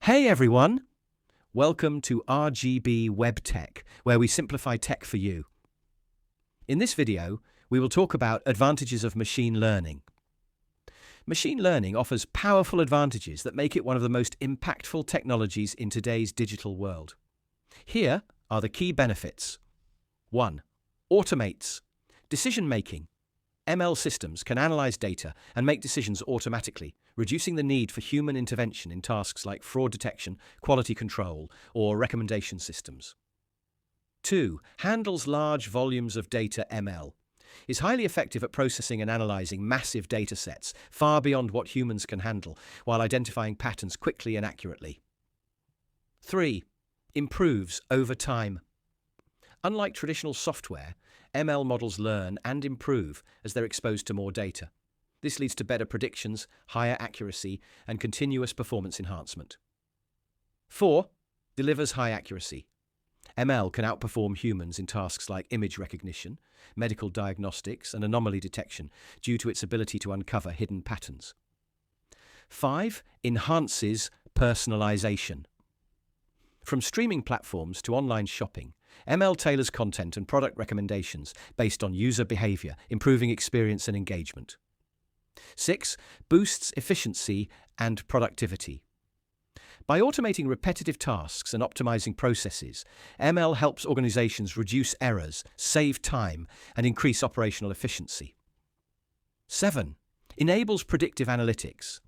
Hey everyone! Welcome to RGB Web Tech, where we simplify tech for you. In this video, we will talk about advantages of machine learning. Machine learning offers powerful advantages that make it one of the most impactful technologies in today's digital world. Here are the key benefits. 1. Automates decision-making. ML systems can analyze data and make decisions automatically, reducing the need for human intervention in tasks like fraud detection, quality control, or recommendation systems. 2. Handles large volumes of data. ML is highly effective at processing and analyzing massive data sets, far beyond what humans can handle, while identifying patterns quickly and accurately. 3. Improves over time. Unlike traditional software, ML models learn and improve as they're exposed to more data. This leads to better predictions, higher accuracy, and continuous performance enhancement. 4. Delivers high accuracy. ML can outperform humans in tasks like image recognition, medical diagnostics, and anomaly detection due to its ability to uncover hidden patterns. 5. Enhances personalization. From streaming platforms to online shopping, ML tailors content and product recommendations based on user behavior, improving experience and engagement. 6. Boosts efficiency and productivity. By automating repetitive tasks and optimizing processes, ML helps organizations reduce errors, save time, and increase operational efficiency. 7. Enables predictive analytics.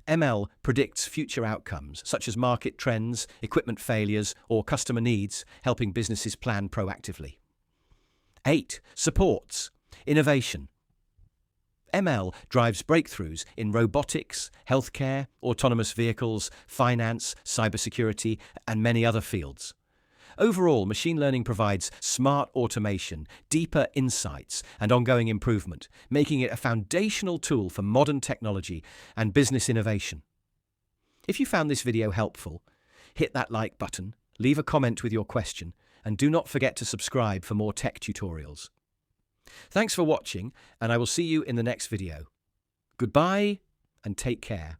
ML predicts future outcomes, such as market trends, equipment failures, or customer needs, helping businesses plan proactively. 8. Supports innovation. ML drives breakthroughs in robotics, healthcare, autonomous vehicles, finance, cybersecurity, and many other fields. Overall, machine learning provides smart automation, deeper insights, and ongoing improvement, making it a foundational tool for modern technology and business innovation. If you found this video helpful, hit that like button, leave a comment with your question, and do not forget to subscribe for more tech tutorials. Thanks for watching, and I will see you in the next video. Goodbye, and take care.